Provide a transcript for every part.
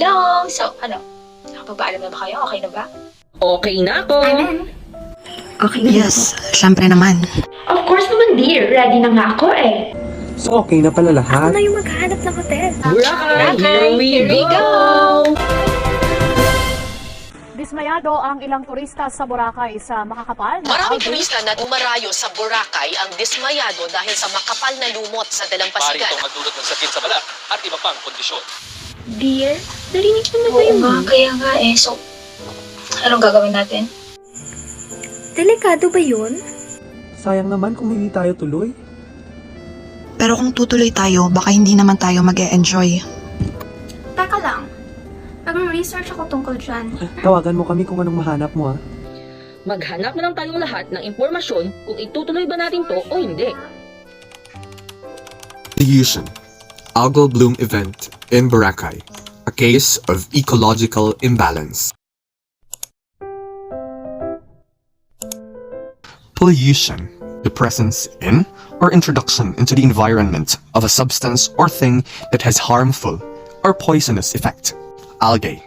Dong! So, nakapagpaalam na ba kayo? Okay na ba? Okay na ako. Okay. Yes, syempre naman. Of course naman, dear. Ready na nga ako eh. So okay na pala lahat? Ako na yung maghahanap ng hotel. Boracay, here we go! Dismayado ang ilang turista sa Boracay sa makakapal na Maraming algae. turista na dumarayo sa Boracay ang dismayado dahil sa makapal na lumot sa dalampasigan. Parito magdulot ng sakit sa balat at iba pang kondisyon. Dear, narinig mo na ba yung kaya nga eh. So, anong gagawin natin? Delikado ba yun? Sayang naman kung hindi tayo tuloy. Pero kung tutuloy tayo, baka hindi naman tayo mag-e-enjoy. Teka lang. Mag-research ako tungkol dyan. Tawagan mo kami kung anong mahanap mo Maghanap na lang tayong lahat ng impormasyon kung itutuloy ba natin to o hindi. Pollution. Algal Bloom Event in Boracay. A case of ecological imbalance. Pollution. The presence in or introduction into the environment of a substance or thing that has harmful or poisonous effect. Algae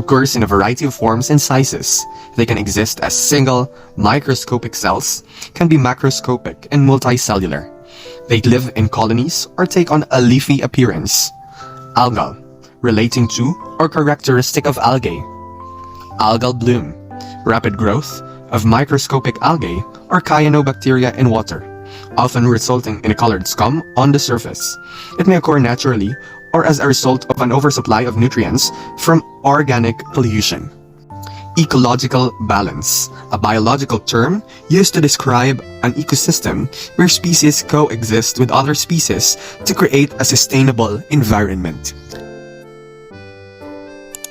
occurs in a variety of forms and sizes. They can exist as single, microscopic cells, can be macroscopic and multicellular. They live in colonies or take on a leafy appearance. Algal, relating to or characteristic of algae. Algal bloom, rapid growth of microscopic algae or cyanobacteria in water, often resulting in a colored scum on the surface. It may occur naturally or as a result of an oversupply of nutrients from organic pollution. Ecological balance, a biological term used to describe an ecosystem where species coexist with other species to create a sustainable environment.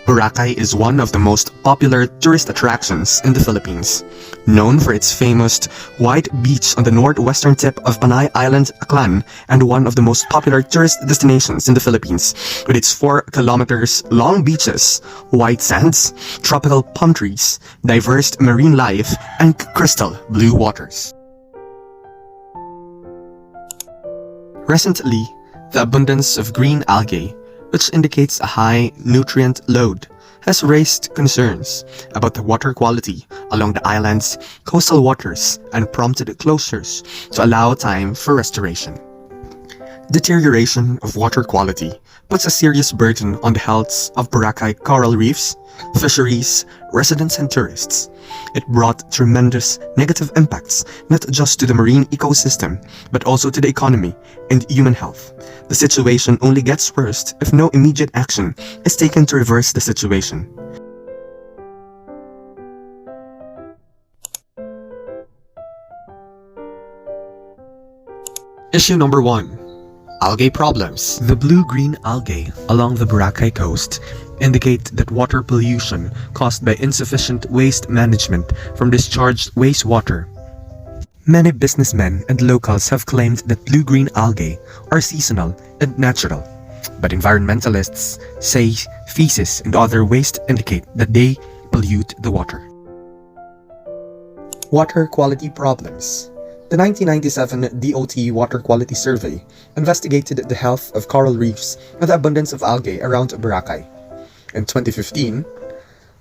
Boracay is one of the most popular tourist attractions in the Philippines. Known for its famous white beach on the northwestern tip of Panay Island, Aklan, and one of the most popular tourist destinations in the Philippines, with its 4 kilometers long beaches, white sands, tropical palm trees, diverse marine life, and crystal blue waters. Recently, the abundance of green algae, which indicates a high nutrient load, has raised concerns about the water quality along the island's coastal waters and prompted closures to allow time for restoration. Deterioration of water quality puts a serious burden on the health of Boracay coral reefs, fisheries, residents and tourists. It brought tremendous negative impacts not just to the marine ecosystem but also to the economy and human health. The situation only gets worse if no immediate action is taken to reverse the situation. Issue number 1. Algae problems. The blue-green algae along the Boracay coast indicate that water pollution caused by insufficient waste management from discharged wastewater. Many businessmen and locals have claimed that blue-green algae are seasonal and natural, but environmentalists say feces and other waste indicate that they pollute the water. Water quality problems. The 1997 DOT Water Quality Survey investigated the health of coral reefs and the abundance of algae around Boracay. In 2015,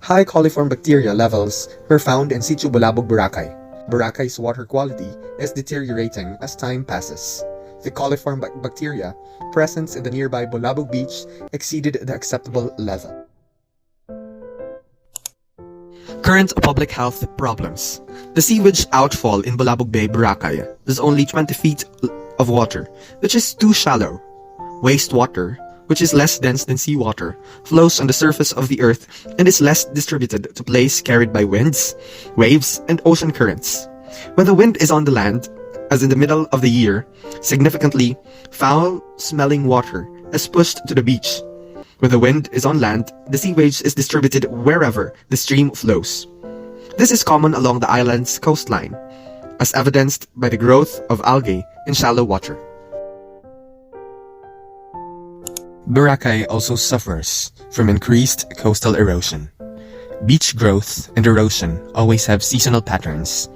high coliform bacteria levels were found in situ Bulabog, Boracay. Boracay's water quality is deteriorating as time passes. The coliform bacteria present in the nearby Bulabog beach exceeded the acceptable level. Current public health problems. The sewage outfall in Bulabog Bay, Boracay is only 20 feet of water, which is too shallow. Wastewater, which is less dense than seawater, flows on the surface of the earth and is less distributed to places carried by winds, waves, and ocean currents. When the wind is on the land, as in the middle of the year, significantly foul-smelling water is pushed to the beach. When the wind is on land, the sewage is distributed wherever the stream flows. This is common along the island's coastline, as evidenced by the growth of algae in shallow water. Boracay also suffers from increased coastal erosion. Beach growth and erosion always have seasonal patterns,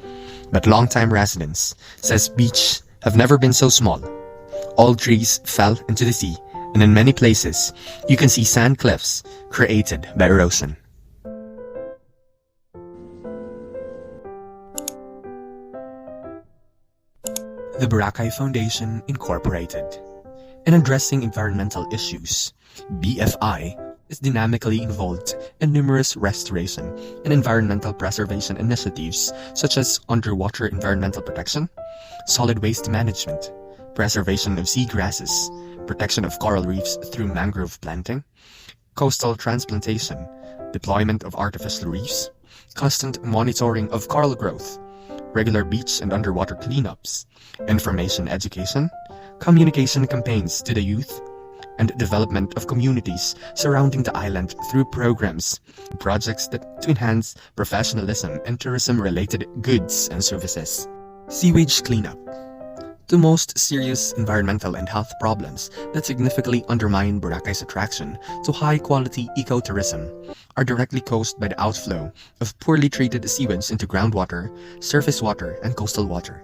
but longtime residents says beach have never been so small. All trees fell into the sea and in many places, you can see sand cliffs created by erosion. The Boracay Foundation Incorporated. In addressing environmental issues, BFI is dynamically involved in numerous restoration and environmental preservation initiatives such as underwater environmental protection, solid waste management, preservation of seagrasses, protection of coral reefs through mangrove planting, coastal transplantation, deployment of artificial reefs, constant monitoring of coral growth, regular beach and underwater cleanups, information education, communication campaigns to the youth, and development of communities surrounding the island through programs and projects to enhance professionalism and tourism-related goods and services. Sewage cleanup. The most serious environmental and health problems that significantly undermine Boracay's attraction to high-quality ecotourism are directly caused by the outflow of poorly treated sewage into groundwater, surface water, and coastal water.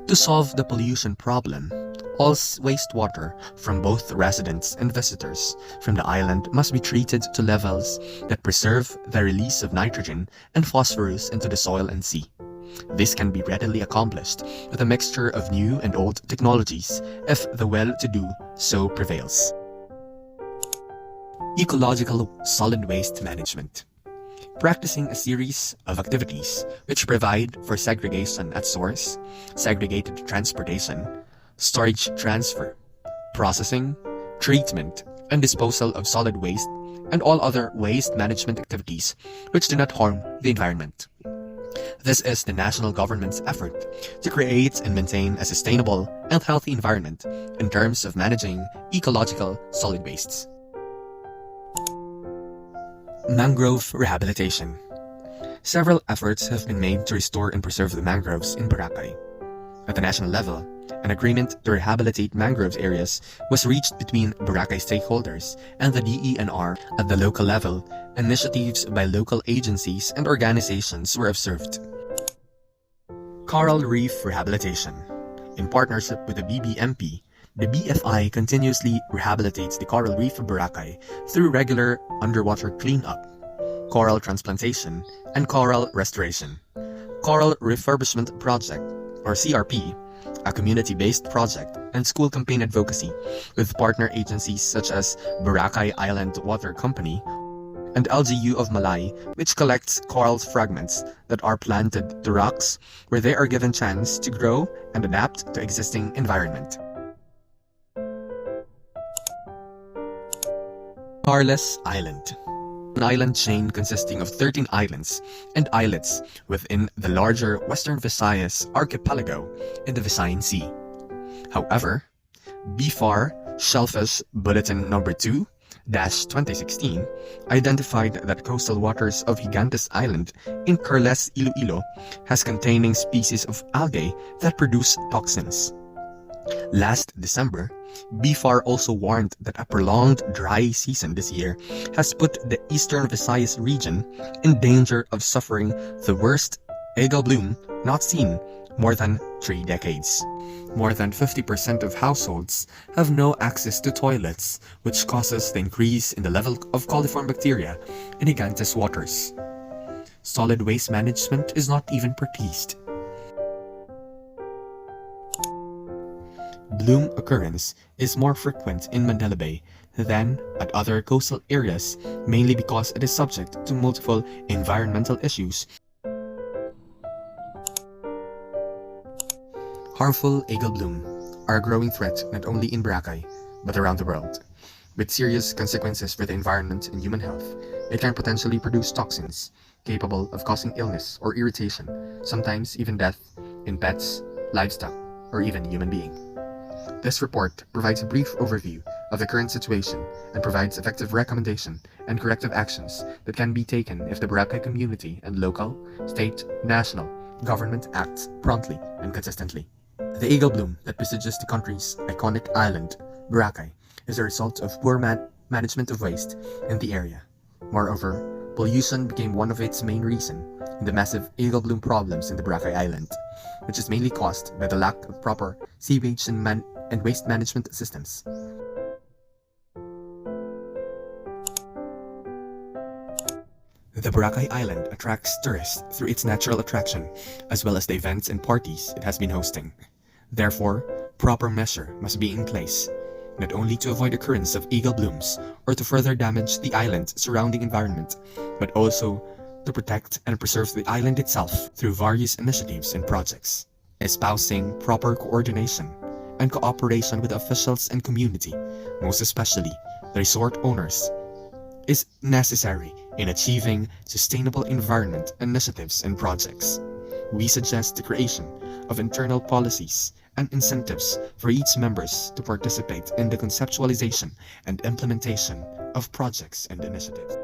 To solve the pollution problem, all wastewater from both residents and visitors from the island must be treated to levels that preserve the release of nitrogen and phosphorus into the soil and sea. This can be readily accomplished with a mixture of new and old technologies if the well-to-do so prevails. Ecological solid waste management. Practicing a series of activities which provide for segregation at source, segregated transportation, storage transfer, processing, treatment, and disposal of solid waste and all other waste management activities which do not harm the environment. This is the national government's effort to create and maintain a sustainable and healthy environment in terms of managing ecological solid wastes. Mangrove rehabilitation. Several efforts have been made to restore and preserve the mangroves in Boracay. At the national level, an agreement to rehabilitate mangrove areas was reached between Boracay stakeholders and the DENR. At the local level, initiatives by local agencies and organizations were observed. Coral reef rehabilitation. In partnership with the BBMP, the BFI continuously rehabilitates the coral reef of Boracay through regular underwater cleanup, coral transplantation, and coral restoration. Coral Refurbishment Project, or CRP, a community-based project and school campaign advocacy with partner agencies such as Boracay Island Water Company and LGU of Malay, which collects coral fragments that are planted to rocks where they are given chance to grow and adapt to existing environment. Carles Island. An island chain consisting of 13 islands and islets within the larger Western Visayas archipelago in the Visayan Sea. However, BFAR Shellfish Bulletin No. 2-2016 identified that coastal waters of Gigantes Island in Carles, Iloilo has containing species of algae that produce toxins. Last December, BFAR also warned that a prolonged dry season this year has put the eastern Visayas region in danger of suffering the worst algal bloom not seen more than 3 decades. More than 50% of households have no access to toilets, which causes the increase in the level of coliform bacteria in Gigantes waters. Solid waste management is not even practiced. Bloom occurrence is more frequent in Manila Bay than at other coastal areas, mainly because it is subject to multiple environmental issues. Harmful algal bloom are a growing threat not only in Boracay, but around the world. With serious consequences for the environment and human health, it can potentially produce toxins capable of causing illness or irritation, sometimes even death, in pets, livestock, or even human beings. This report provides a brief overview of the current situation and provides effective recommendation and corrective actions that can be taken if the Boracay community and local, state, national government acts promptly and consistently. The algal bloom that besiges the country's iconic island, Boracay, is a result of poor management of waste in the area. Moreover, pollution became one of its main reasons in the massive algal bloom problems in the Boracay Island, which is mainly caused by the lack of proper sewage and waste management systems. The Boracay Island attracts tourists through its natural attraction, as well as the events and parties it has been hosting. Therefore, proper measure must be in place, not only to avoid occurrence of algal blooms or to further damage the island's surrounding environment, but also to protect and preserve the island itself through various initiatives and projects, espousing proper coordination and cooperation with officials and community, most especially the resort owners, is necessary in achieving sustainable environment initiatives and projects. We suggest the creation of internal policies and incentives for each members to participate in the conceptualization and implementation of projects and initiatives.